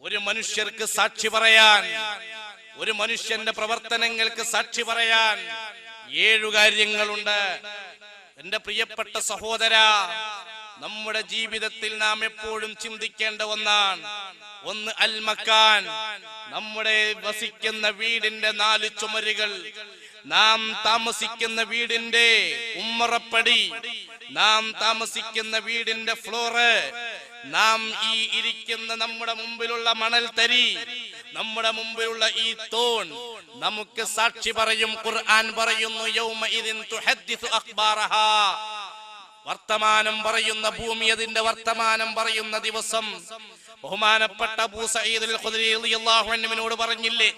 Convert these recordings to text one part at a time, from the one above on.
ഒരു മനുഷ്യർക്ക് സാക്ഷി പറയാൻ, ഒരു മനുഷ്യന്റെ പ്രവർത്തനങ്ങൾക്ക് സാക്ഷി പറയാൻ 7 കാര്യങ്ങളുണ്ട്. എന്റെ പ്രിയപ്പെട്ട സഹോദര, നമ്മുടെ ജീവിതത്തിൽ നാം എപ്പോഴും ചിന്തിക്കേണ്ട ഒന്നാണ്. ഒന്ന് അൽ മക്കാൻ, നമ്മുടെ വസിക്കുന്ന വീടിന്റെ 4 ചുമരുകൾ, നാം താമസിക്കുന്ന വീടിന്റെ ഉമ്മറപ്പടി, നാം താമസിക്കുന്ന വീടിന്റെ ഫ്ലോറ്, നാം ഈ ഇരിക്കുന്ന നമ്മുടെ മുമ്പിലുള്ള മണൽത്തരി, നമ്മുടെ മുമ്പിലുള്ള ഈ തൂൺ നമുക്ക് സാക്ഷി പറയും. ഖുർആൻ പറയുന്നു, യൗമഇദിൻ തുഹദ്ദിസു അഖ്ബാറഹാ, വർത്തമാനം പറയുന്ന ഭൂമി അതിന്റെ വർത്തമാനം പറയുന്ന ദിവസം. ബഹുമാനപ്പെട്ട അബൂ സഈദ് അൽ ഖുദരി റളിയല്ലാഹു അൻഹുവിനോട് പറഞ്ഞില്ലേ,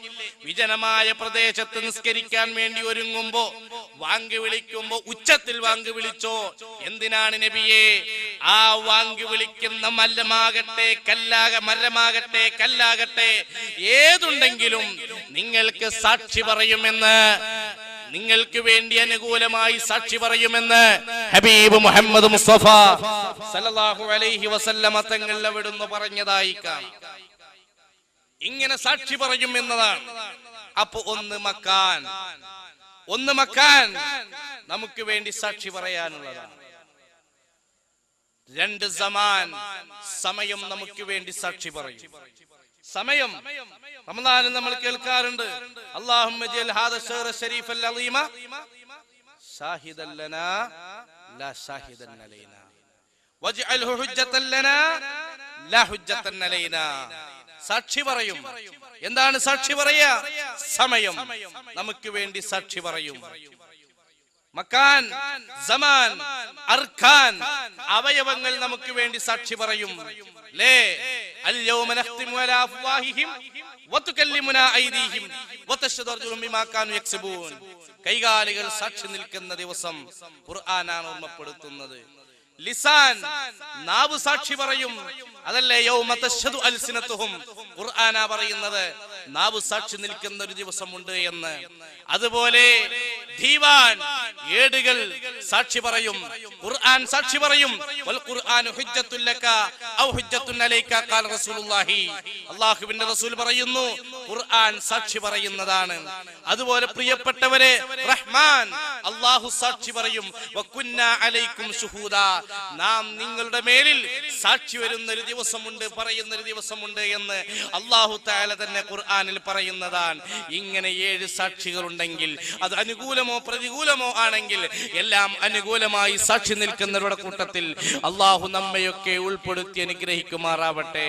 വിജനമായ പ്രദേശത്ത് നിസ്കരിക്കാൻ വേണ്ടി ഒരുങ്ങുമ്പോ വാങ്ക് വിളിക്കുമ്പോ ഉച്ചത്തിൽ വാങ്ക് വിളിച്ചോ. എന്തിനാണ് നബിയെ? ആ വാങ്ക് വിളിക്കുന്ന മരമാകട്ടെ കല്ലാകട്ടെ ഏതുണ്ടെങ്കിലും നിങ്ങൾക്ക് സാക്ഷി പറയുമെന്ന്, നിങ്ങൾക്ക് വേണ്ടി അനുകൂലമായി സാക്ഷി പറയുമെന്ന് ഹബീബ് മുഹമ്മദ് മുസ്തഫ സല്ലല്ലാഹു അലൈഹി വസല്ലമ തങ്ങൾ അവിടുന്ന് പറഞ്ഞതായി കാണാം. ഇങ്ങനെ സാക്ഷി പറയും എന്നതാണ്. അപ്പൊ ഒന്ന് മക്കാൻ നമുക്ക് വേണ്ടി സാക്ഷി പറയാനുള്ളതാണ്. 2 സമാൻ, സമയം നമുക്ക് വേണ്ടി സാക്ഷി പറയും. സമയം റമദാനിൽ നമ്മൾ കേൾക്കാറുണ്ട്, അല്ലാഹുമ്മ ജഅൽ ഹാദ ശഹ്റ ശരീഫൽ അളീമ ഷാഹിദൻ ലനാ ലാ ഷാഹിദൻ അലൈനാ വജ്അൽഹു ഹുജ്ജതൻ ലനാ ലാ ഹുജ്ജതൻ അലൈനാ. സാക്ഷി പറയും. എന്താണ് സാക്ഷി പറയാ? സമയം നമുക്ക് വേണ്ടി സാക്ഷി പറയും. മക്കാൻ, സമാൻ, അർക്കാൻ, അവയവങ്ങൾ നമുക്ക് വേണ്ടി സാക്ഷി പറയും. ലേ അൽയൗമ നഖ്തിമു അലാ അഫ്വാഹിഹിം വതുകല്ലിമുനാ ഐദീഹിം വതശ്ഹദു അർജുലുഹും ബിമാ കാനൂ യക്സബൂൻ. കൈകാലുകൾ സാക്ഷി നിൽക്കുന്ന ദിവസം ഖുർആനാണ് ഓർമ്മപ്പെടുത്തുന്നത്. ലിസാൻ, നാവ് സാക്ഷി പറയും. അതല്ലേ യൗമ തശ്ഹദു അൽസിനതുഹും, ഖുർആനാ പറയുന്നത് നാവ് സാക്ഷി നിൽക്കുന്ന ഒരു ദിവസമുണ്ട് എന്ന്. അതുപോലെ ദീവാൻ, ഏടുകൾ സാക്ഷി പറയും. ഖുർആൻ സാക്ഷി പറയും. വൽ ഖുർആനു ഹുജ്ജത്തുൽ ലക ഔ ഹുജ്ജത്തുൻ അലൈക ഖാല റസൂലുള്ളാഹി, അല്ലാഹുവിന്റെ റസൂൽ പറയുന്നു, ഖുർആൻ സാക്ഷി പറയുന്നതാണ്. അതുപോലെ പ്രിയപ്പെട്ടവരെ, റഹ്മാൻ, അല്ലാഹു സാക്ഷി പറയും. വകുന്നാ അലൈക്കും ശുഹൂദാ, നാം നിങ്ങളുടെ മേലിൽ സാക്ഷി വരുന്ന ഒരു ദിവസമുണ്ട്, പറയുന്ന ഒരു ദിവസമുണ്ട് എന്ന് അല്ലാഹു തആല തന്നെ ഖുർആനിൽ പറയുന്നതാണ്. ഇങ്ങനെ 7 സാക്ഷികൾ ഉണ്ടെങ്കിൽ, അത് അനുകൂലമോ പ്രതികൂലമോ ആണെങ്കിൽ എല്ലാം അനുകൂലമായി സാക്ഷി നിൽക്കുന്നവരുടെ കൂട്ടത്തിൽ അല്ലാഹു നമ്മയൊക്കെ ഉൾപ്പെടുത്തി അനുഗ്രഹിക്കുമാറാവട്ടെ.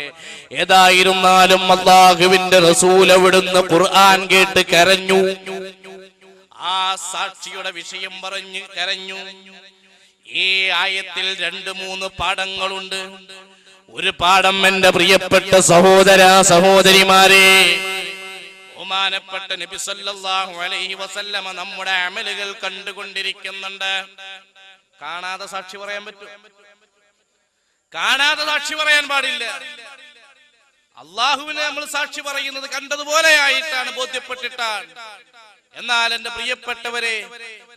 ഏതായിരുന്നാലും അല്ലാഹുവിന്റെ റസൂൽ അവിടുന്ന് ഖുർആൻ കേട്ട് കരഞ്ഞു. ആ സാക്ഷിയുടെ വിഷയം പറഞ്ഞ് കരഞ്ഞു. ഈ ആയത്തിൽ 2-3 പാഠങ്ങളുണ്ട്. ഒരു പാഠം എന്റെ പ്രിയപ്പെട്ട സഹോദര സഹോദരിമാരെ, ബഹുമാനപ്പെട്ട നബി സല്ലല്ലാഹു അലൈഹി വസല്ലമ നമ്മുടെ അമലുകൾ കണ്ടുകൊണ്ടിരിക്കുന്നുണ്ട്. കാണാതെ സാക്ഷി പറയാൻ പറ്റും? കാണാതെ സാക്ഷി പറയാൻ പാടില്ല. അള്ളാഹുവിനെ നമ്മൾ സാക്ഷി പറയുന്നത് കണ്ടതുപോലെ ആയിട്ടാണ്, ബോധ്യപ്പെട്ടിട്ടാണ്. എന്നാൽ എന്റെ പ്രിയപ്പെട്ടവരെ,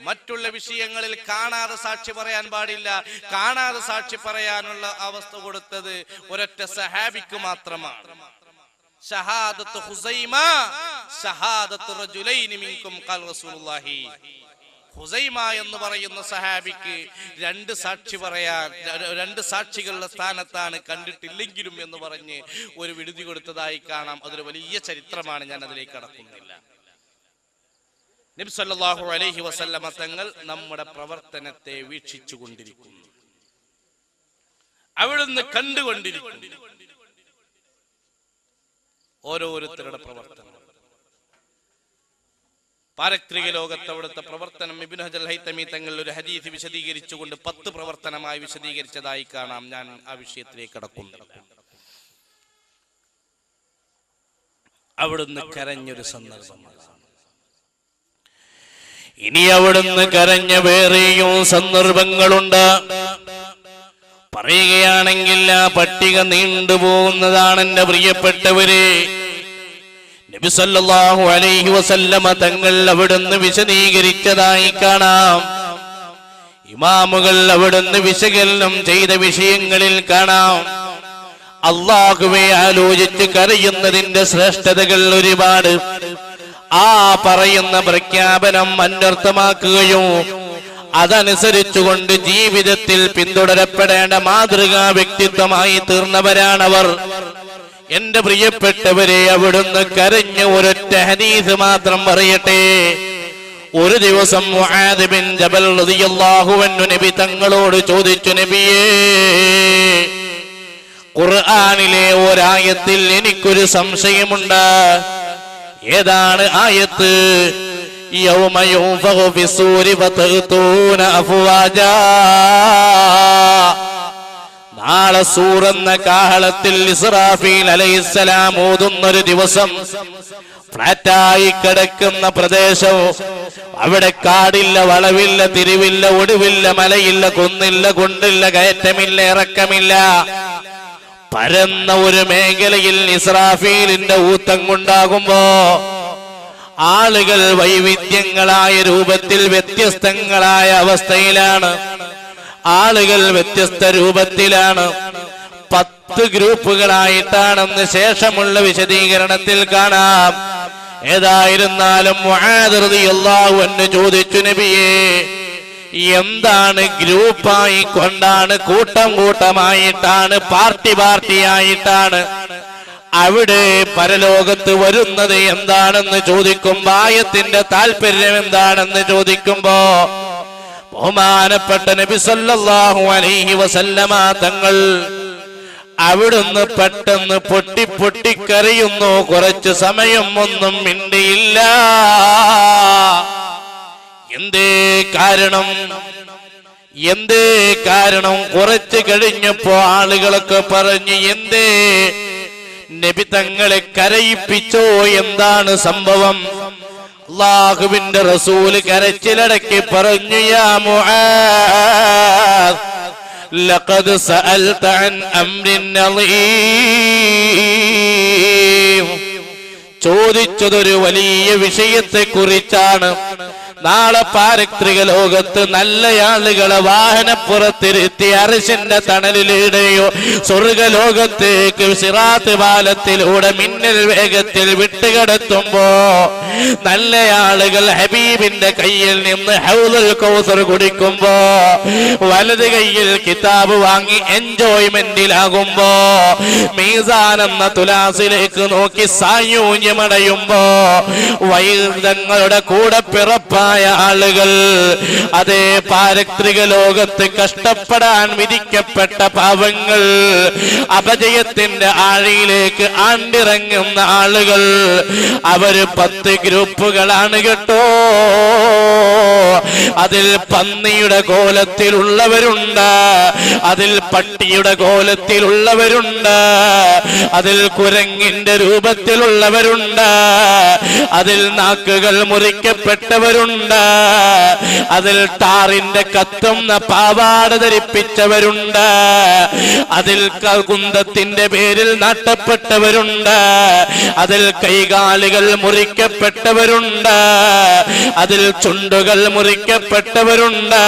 മറ്റുള്ള വിഷയങ്ങളിൽ കാണാതെ സാക്ഷി പറയാൻ പാടില്ല. കാണാതെ സാക്ഷി പറയാനുള്ള അവസ്ഥ കൊടുത്തത് ഒരൊറ്റ സഹാബിക്ക് മാത്രമാണ്. ഷഹാദത്തു ഹുസൈമ ഷഹാദത്തു റജുലൈനി മിൻകും ഖാല റസൂലുള്ളാഹി. ഹുസൈമ എന്ന് പറയുന്ന സഹാബിക്ക് 2 സാക്ഷി പറയാൻ, 2 സാക്ഷികളുടെ സ്ഥാനത്താണ് കണ്ടിട്ടില്ലെങ്കിലും എന്ന് പറഞ്ഞ് ഒരു വിടുതി കൊടുത്തതായി കാണാം. അതൊരു വലിയ ചരിത്രമാണ്, ഞാൻ അതിലേക്ക് കടക്കുന്നില്ല. നബി സല്ലല്ലാഹു അലൈഹി വസല്ലമ തങ്ങൾ നമ്മുടെ പ്രവർത്തനത്തെ വീക്ഷിച്ചു കൊണ്ടിരിക്കുന്നു, അവിടുന്ന് കണ്ടുകൊണ്ടിരിക്കുന്നു ഓരോരുത്തരുടെ പ്രവർത്തനം. പാരത്രിക ലോകത്ത് അവിടുത്തെ പ്രവർത്തനം ഇബ്നു ഹജർ ഹൈതമി തങ്ങൾ ഒരു ഹദീസ് വിശദീകരിച്ചുകൊണ്ട് 10 പ്രവർത്തനമായി വിശദീകരിച്ചതായി കാണാം. ഞാൻ ആ വിഷയത്തിലേക്ക് കടക്കുന്നില്ല. അവിടുന്ന് കരഞ്ഞൊരു സന്ദർഭമാണ്. ഇനി അവിടുന്ന് കരഞ്ഞ വേറെയും സന്ദർഭങ്ങളുണ്ട്. പറയുകയാണെങ്കിൽ ആ പട്ടിക നീണ്ടുപോകുന്നതാണ് എന്റെ പ്രിയപ്പെട്ടവരെ. നബി സല്ലല്ലാഹു അലൈഹി വസല്ലമ തങ്ങൾ അവിടുന്ന് വിശദീകരിച്ചതായി കാണാം. ഇമാമുകൾ അവിടുന്ന് വിശകലനം ചെയ്ത വിഷയങ്ങളിൽ കാണാം. അല്ലാഹുവേ ആലോചിച്ച് കരയുന്നതിന്റെ ശ്രേഷ്ഠതകൾ ഒരുപാട്. ആ പറയുന്ന പ്രഖ്യാപനം അന്വർത്ഥമാക്കുകയും അതനുസരിച്ചുകൊണ്ട് ജീവിതത്തിൽ പിന്തുടരപ്പെടേണ്ട മാതൃകാ വ്യക്തിത്വമായി തീർന്നവരാണവർ. എന്റെ പ്രിയപ്പെട്ടവരെ, അവിടുന്ന് കരഞ്ഞ് ഒരൊറ്റ ഹദീസ് മാത്രം പറയട്ടെ. ഒരു ദിവസം മുആദ് ബിൻ ജബൽ റളിയല്ലാഹു അൻഹു നബി തങ്ങളോട് ചോദിച്ചു, നബിയേ, ഖുർആനിലെ ഒരായത്തിൽ എനിക്കൊരു സംശയമുണ്ട്. ഏതാണ് ആയത്ത്? യൗമ യുൻഫഖു ഫിസ്സൂരി ഫതഅ്തൂന അഫ്വാജാ. നാളെ സൂർ എന്ന കാഹളത്തിൽ ഇസ്രാഫീൽ അലൈഹിസ്സലാം ഓതുന്നൊരു ദിവസം, ഫ്ലാറ്റായി കിടക്കുന്ന പ്രദേശവും അവിടെ കാടില്ല, വളവില്ല, തിരിവില്ല, ഒടുവില്ല, മലയില്ല, കുന്നില്ല, കുണ്ടില്ല, കയറ്റമില്ല, ഇറക്കമില്ല, പരന്ന ഒരു മേഖലയിൽ ഇസ്രാഫീലിന്റെ ഊത്തം കൊണ്ടാകുമ്പോ ആളുകൾ വൈവിധ്യങ്ങളായ രൂപത്തിൽ വ്യത്യസ്തങ്ങളായ അവസ്ഥയിലാണ്. ആളുകൾ വ്യത്യസ്ത രൂപത്തിലാണ്. 10 ഗ്രൂപ്പുകളായിട്ടാണെന്ന് ശേഷമുള്ള വിശദീകരണത്തിൽ കാണാം. ഏതായിരുന്നാലും മുആദ് റളിയല്ലാഹു അൻഹു ചോദിച്ചു, നബിയേ, എന്താണ് ഗ്രൂപ്പായി കൊണ്ടാണ്, കൂട്ടം കൂട്ടമായിട്ടാണ്, പാർട്ടിയായിട്ടാണ് അവിടെ പരലോകത്ത് വരുന്നത് എന്താണെന്ന് ചോദിക്കുമ്പോ, ആയത്തിന്റെ താല്പര്യം എന്താണെന്ന് ചോദിക്കുമ്പോ, ബഹുമാനപ്പെട്ട നബി സല്ലല്ലാഹു അലൈഹി വസല്ലമ തങ്ങൾ അവിടുന്ന് പെട്ടെന്ന് പൊട്ടിക്കരയുന്നു. കുറച്ചു സമയം ഒന്നും മിണ്ടിയില്ല. എന്തേ കാരണം? കുറച്ചു കഴിഞ്ഞപ്പോ ആളുകളൊക്കെ പറഞ്ഞു, എന്തേ നബി തങ്ങളെ കരയിപ്പിച്ചോ? എന്താണ് സംഭവം? അല്ലാഹുവിന്റെ റസൂൽ കരച്ചിലടക്കി പറഞ്ഞു, യാ മുആദ്, ലഖദ് സഅൽത അൻ അംരിൻ അളീം. ചോദിച്ചതൊരു വലിയ വിഷയത്തെ കുറിച്ചാണ്. നാളെ പാരത്രിക ലോകത്ത് നല്ല ആളുകളെ വാഹനപ്പുറത്തിരുത്തി അർശിന്റെ തണലിലൂടെയോ സ്വർഗലോകത്തേക്ക് സിറാത്ത് പാലത്തിലൂടെ മിന്നൽ വേഗത്തിൽ വിട്ടുകിടത്തുമ്പോ നല്ല ആളുകൾ ഹബീബിന്റെ കയ്യിൽ നിന്ന് ഹൗദുൽ കൗസർ കുടിക്കുമ്പോ വലത് കയ്യിൽ കിതാബ് വാങ്ങി എൻജോയ്മെന്റിലാകുമ്പോ മീസാൻ എന്ന തുലാസിലേക്ക് നോക്കി സായൂജ്യമടയുമ്പോ വൈദങ്ങളുടെ കൂടെ പിറപ്പായ ആളുകൾ അതേ പാരത്രിക ലോകത്ത് കഷ്ടപ്പെടാൻ വിധിക്കപ്പെട്ട പാവങ്ങൾ, അപജയത്തിന്റെ ആഴിയിലേക്ക് ആണ്ടിറങ്ങുന്ന ആളുകൾ, അവര് 10 ഗ്രൂപ്പുകളാണ് കേട്ടോ. അതിൽ പന്നിയുടെ കോലത്തിലുള്ളവരുണ്ട്, അതിൽ പട്ടിയുടെ കോലത്തിലുള്ളവരുണ്ട്, അതിൽ കുരങ്ങിന്റെ രൂപത്തിലുള്ളവരുണ്ട്, അതിൽ നാക്കുകൾ മുറിക്കപ്പെട്ടവരുണ്ട്, അതിൽ ടാറിന്റെ കത്തുന്ന പാവാട ധരിപ്പിച്ചവരുണ്ട്, അതിൽ കുന്തത്തിന്റെ പേരിൽ നാട്ടപ്പെട്ടവരുണ്ട്, അതിൽ കൈകാലുകൾ മുറിക്കപ്പെട്ടവരുണ്ട്, അതിൽ ചുണ്ടുകൾ മുറിക്കപ്പെട്ടവരുണ്ട്,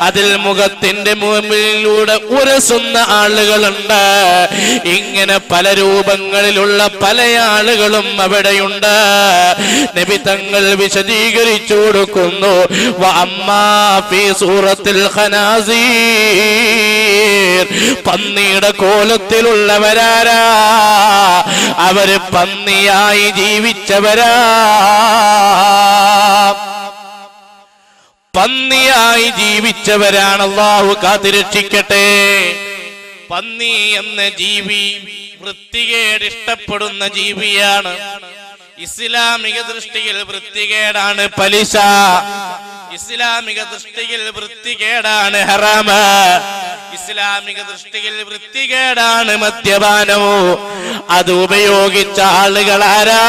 അതിൽ മുഖത്തിന്റെ മുമ്പിലൂടെ ഉരസുന്ന ആളുകളുണ്ട്. ഇങ്ങനെ പല രൂപങ്ങളിലുള്ള പല ആളുകളും അവിടെയുണ്ട്. നബി തങ്ങൾ വിശദീകരിച്ചു കൊടുക്കുന്നു, വഅമ്മാ ഫീ സൂറത്തിൽ ഖനാസീർ, പന്നിയുടെ കോലത്തിലുള്ളവരാരാ? അവര് പന്നിയായി ജീവിച്ചവരാ. പന്നിയായി ജീവിച്ചവരാണ്. അല്ലാഹു കാത്തുരക്ഷിക്കട്ടെ. പന്നി എന്ന ജീവി വൃത്തികേട് ഇഷ്ടപ്പെടുന്ന ജീവിയാണ്. ഇസ്ലാമിക ദൃഷ്ടിയിൽ വൃത്തികേടാണ് പലിശ, ഇസ്ലാമിക ദൃഷ്ടിയിൽ വൃത്തികേടാണ് ഹറാമ്, ഇസ്ലാമിക ദൃഷ്ടിയിൽ വൃത്തികേടാണ് മദ്യപാനവും. അത് ഉപയോഗിച്ച ആളുകളാരാ?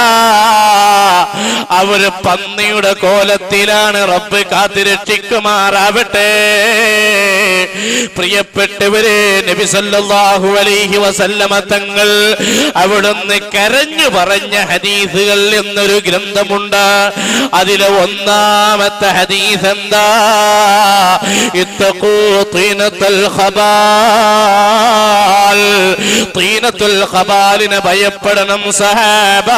അവര് പന്നിയുടെ കോലത്തിലാണ്. റബ്ബ് കാത്തുരക്ഷിക്കുമാറാവട്ടെ. പ്രിയപ്പെട്ടവരെ, നബി സല്ലല്ലാഹു അലൈഹി വസല്ലമ തങ്ങൾ അവിടുന്ന് കരഞ്ഞു പറഞ്ഞ ഹദീസുകൾ എന്നൊരു ഗ്രന്ഥമുണ്ട്. അതിലെ ഒന്നാമത്തെ ഹദീസ് എന്താ? ഇത്തഖൂ തീനത്തൽ ഖബർ ഖബാൽ. തീനത്തുൽ ഖബാലിനെ ഭയപ്പെടണം സഹാബ.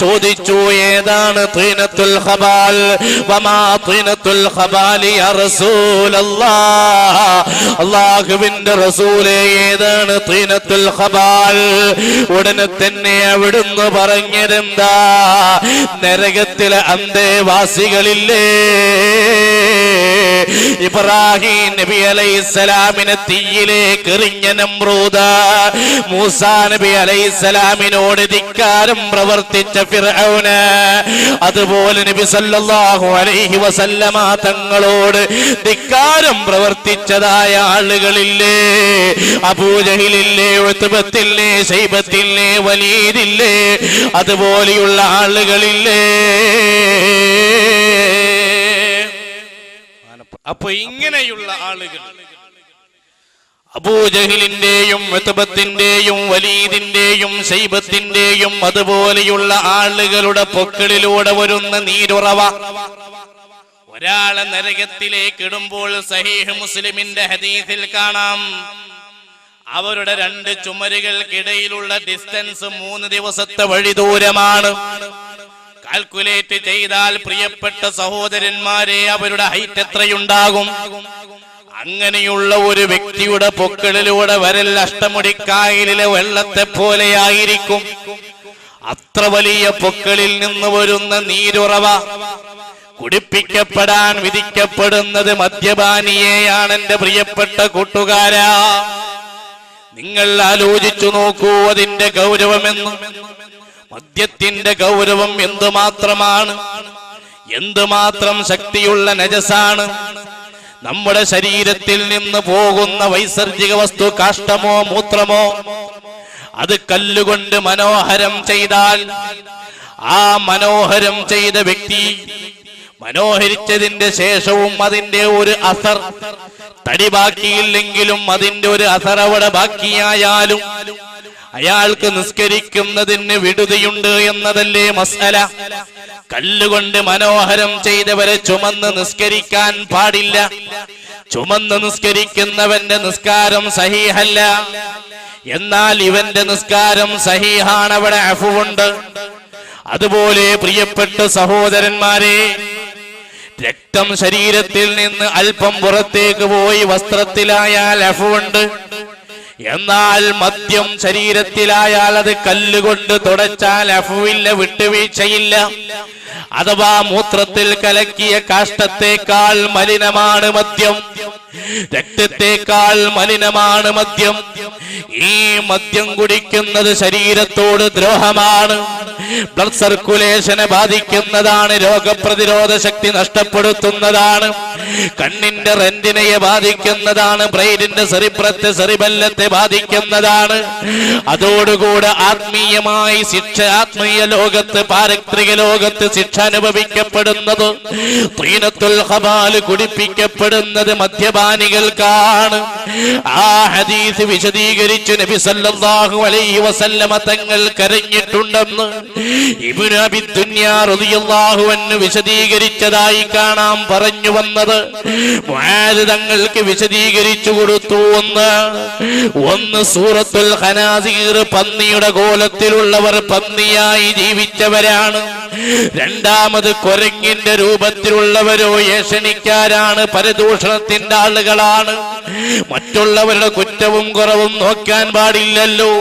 ചോദിച്ചു, ഏതാണ് തീനത്തുൽ ഖബാൽ? വമാ തീനത്തുൽ ഖബാലി യാ റസൂലല്ലാഹ്. അല്ലാഹുവിന്റെ റസൂലേ, ഏതാണ് തീനത്തുൽ ഖബാൽ? ഉടനെ തന്നെ അവിടുന്ന് പറഞ്ഞതെന്താ? നരകത്തിലെ അന്തേവാസികളില്ലേ, ഇബ്രാഹിം നബി അലൈഹിസ്സലാമിനെ തീയിലേക്ക് എറിഞ്ഞ നമ്രൂദ്, മൂസാ നബി അലൈഹിസ്സലാമിനോട് ധിക്കാരം പ്രവർത്തിച്ച ഫിർഔന്, അതുപോലെ നബി സല്ലല്ലാഹു അലൈഹി വസല്ലമ തങ്ങളോട് ധിക്കാരം പ്രവർത്തിച്ചതായ ആളുകളില്ലേ? അബൂജഹിലില്ലേ, ഉത്ബത്തില്ലേ, ശൈബത്തില്ലേ, വലീദില്ലേ, അതുപോലെയുള്ള ആളുകളില്ലേ? അപ്പൊ ഇങ്ങനെയുള്ള ആളുകൾ, അബൂജഹിലിന്റെയും ഉത്ബത്തിന്റെയും വലീദിന്റെയും ശൈബത്തിന്റെയും അതുപോലെയുള്ള ആളുകളുടെ പൊക്കിളിലൂടെ വരുന്ന നീരുറവ ഒരാളെ നരകത്തിലേക്ക് ഇടുമ്പോൾ സഹീഹ് മുസ്ലിമിന്റെ ഹദീസിൽ കാണാം, അവരുടെ രണ്ട് ചുമരുകൾക്കിടയിലുള്ള ഡിസ്റ്റൻസ് 3 ദിവസത്തെ വഴി ദൂരമാണ്. കാൽക്കുലേറ്റ് ചെയ്താൽ പ്രിയപ്പെട്ട സഹോദരന്മാരെ, അവരുടെ ഹൈറ്റ് എത്രയുണ്ടാകും? അങ്ങനെയുള്ള ഒരു വ്യക്തിയുടെ പൊക്കിളിലൂടെ വരൽ അഷ്ടമുടിക്കായലിലെ വെള്ളത്തെ പോലെയായിരിക്കും. അത്ര വലിയ പൊക്കിളിൽ നിന്ന് വരുന്ന നീരുറവ കുടിപ്പിക്കപ്പെടാൻ വിധിക്കപ്പെടുന്നത് മദ്യപാനിയെയാണ്. എന്റെ പ്രിയപ്പെട്ട കൂട്ടുകാരാ, നിങ്ങൾ ആലോചിച്ചു നോക്കൂ അതിന്റെ ഗൗരവമെന്ന്. മദ്യത്തിന്റെ ഗൗരവം എന്തുമാത്രമാണ്, എന്തുമാത്രം ശക്തിയുള്ള നജസാണ്. നമ്മുടെ ശരീരത്തിൽ നിന്ന് പോകുന്ന വൈസർജിക വസ്തു, കാഷ്ടമോ മൂത്രമോ, അത് കല്ലുകൊണ്ട് മനോഹരം ചെയ്താൽ ആ മനോഹരം ചെയ്ത വ്യക്തി മനോഹരിച്ചതിന്റെ ശേഷവും അതിന്റെ ഒരു അസർ, തടി ബാക്കിയില്ലെങ്കിലും അതിന്റെ ഒരു അസർ അവിടെ ബാക്കിയായാലും അയാൾക്ക് നിസ്കരിക്കുന്നതിന് വിടുതിയുണ്ട് എന്നതല്ലേ മസ്അല. കല്ലുകൊണ്ട് മനോഹരം ചെയ്തവരെ ചുമന്ന് നിസ്കരിക്കാൻ പാടില്ല. ചുമന്ന് നിസ്കരിക്കുന്നവന്റെ നിസ്കാരം സഹീഹല്ല. എന്നാൽ ഇവന്റെ നിസ്കാരം സഹീഹാണ്, അവിടെ അഫുവുണ്ട്. അതുപോലെ പ്രിയപ്പെട്ട സഹോദരന്മാരെ, രക്തം ശരീരത്തിൽ നിന്ന് അല്പം പുറത്തേക്ക് പോയി വസ്ത്രത്തിലായാൽ അഫുവുണ്ട്. എന്നാൽ മദ്യം ശരീരത്തിലായാൽ അത് കല്ലുകൊണ്ട് തുടച്ചാൽ അഫുവില്ല, വിട്ടുവീഴ്ചയില്ല. അഥവാ മൂത്രത്തിൽ കലക്കിയ കാഷ്ടത്തേക്കാൾ മലിനമാണ് മദ്യം, രക്തത്തേക്കാൾ മലിനമാണ് മദ്യം. ഈ മദ്യം കുടിക്കുന്നത് ശരീരത്തോട് ദ്രോഹമാണ്, ബ്ലഡ് സർക്കുലേഷനെ ബാധിക്കുന്നതാണ്, രോഗപ്രതിരോധ ശക്തി നഷ്ടപ്പെടുത്തുന്നതാണ്, കണ്ണിന്റെ റെന്റിനയെ ബാധിക്കുന്നതാണ്, ബ്രെയിനിന്റെ സെറിബ്രത്തെ സെറിബെല്ലത്തെ ബാധിക്കുന്നതാണ്. അതോടുകൂടെ ആത്മീയമായി ശിക്ഷ, ആത്മീയ ലോകത്ത് പാരത്രിക ലോകത്ത് ശിക്ഷ അനുഭവിക്കപ്പെടുന്നത്, തീനത്തുൽ ഖബാൽ കുടിപ്പിക്കപ്പെടുന്നത് മദ്യപാനികൾക്കാണ്. ആ ഹദീസ് വിശദീകരിച്ചു നബി സല്ലല്ലാഹു അലൈഹി വസല്ലമ തങ്ങൾ കരഞ്ഞിട്ടുണ്ടെന്ന് ഇബ്നു അബി ദുനിയ റളിയല്ലാഹു അൻഹു വിശദീകരിച്ചതായി കാണാം. പറഞ്ഞു വന്നത് മുആദ് തങ്ങൾക്ക് വിശദീകരിച്ചു കൊടുത്തു. ഒന്ന് സൂറത്തുൽ ഖനാസിർ, പന്നിയുടെ കോലത്തിലുള്ളവർ പന്നിയായി ജീവിച്ചവരാണ്. രണ്ടാമത് കുരങ്ങിന്റെ രൂപത്തിലുള്ളവരോ ഏഷണിക്കാരാണ്, പരദൂഷണത്തിന്റെ ആളുകളാണ്. മറ്റുള്ളവരുടെ കുറ്റവും കുറവും നോക്കാൻ പാടില്ലല്ലോ,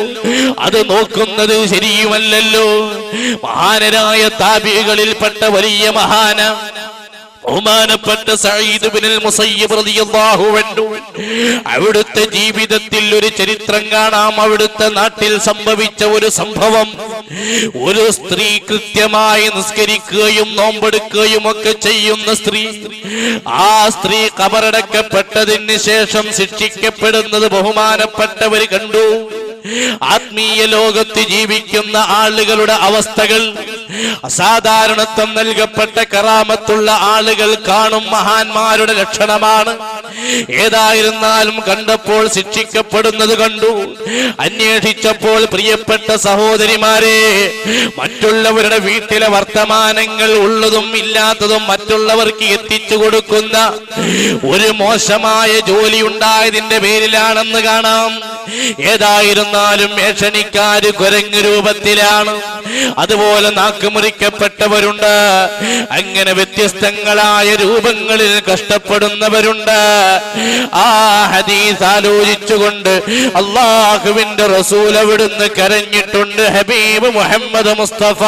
അത് നോക്കുന്നത് ശരിയുമല്ലല്ലോ. മഹാനരായ താബികളിൽപ്പെട്ട വലിയ മഹാന ബഹുമാനപ്പെട്ട സഈദ് ഇബ്നുൽ മുസയ്യിബ് റളിയല്ലാഹു അൻഹു, അവിടുത്തെ ജീവിതത്തിൽ ഒരു ചരിത്രം കാണാം. അവിടുത്തെ നാട്ടിൽ സംഭവിച്ച ഒരു സംഭവം, ഒരു സ്ത്രീ കൃത്യമായി നിസ്കരിക്കുകയും നോമ്പെടുക്കുകയും ഒക്കെ ചെയ്യുന്ന സ്ത്രീ, ആ സ്ത്രീ ഖബറടക്കപ്പെട്ടതിന് ശേഷം ശിക്ഷിക്കപ്പെടുന്നത് ബഹുമാനപ്പെട്ടവർ കണ്ടു. ആത്മീയ ലോകത്ത് ജീവിക്കുന്ന ആളുകളുടെ അവസ്ഥകൾ അസാധാരണത്വം നൽകപ്പെട്ട കറാമത്തുള്ള ആളുകൾ കാണും മഹാന്മാരുടെ ലക്ഷണമാണ്. ഏതായിരുന്നാലും കണ്ടപ്പോൾ ശിക്ഷിക്കപ്പെടുന്നത് കണ്ടു. അന്വേഷിച്ചപ്പോൾ പ്രിയപ്പെട്ട സഹോദരിമാരെ, മറ്റുള്ളവരുടെ വീട്ടിലെ വർത്തമാനങ്ങൾ ഉള്ളതും ഇല്ലാത്തതും മറ്റുള്ളവർക്ക് എത്തിച്ചു കൊടുക്കുന്ന ഒരു മോശമായ ജോലി ഉണ്ടായതിന്റെ പേരിലാണെന്ന് കാണാം. ഏതായിരുന്നാലും ഏഷണിക്കാര് കുരങ്ങ് രൂപത്തിലാണ്, അതുപോലെ നാക്കുമുറിക്കപ്പെട്ടവരുണ്ട്, അങ്ങനെ വ്യത്യസ്തങ്ങളായ രൂപങ്ങളിൽ കഷ്ടപ്പെടുന്നവരുണ്ട്. ആ ഹദീസ് ആലോചിച്ചുകൊണ്ട് അല്ലാഹുവിന്റെ റസൂൽ അവിടുന്ന് കരഞ്ഞിട്ടുണ്ട്. ഹബീബ് മുഹമ്മദ് മുസ്തഫ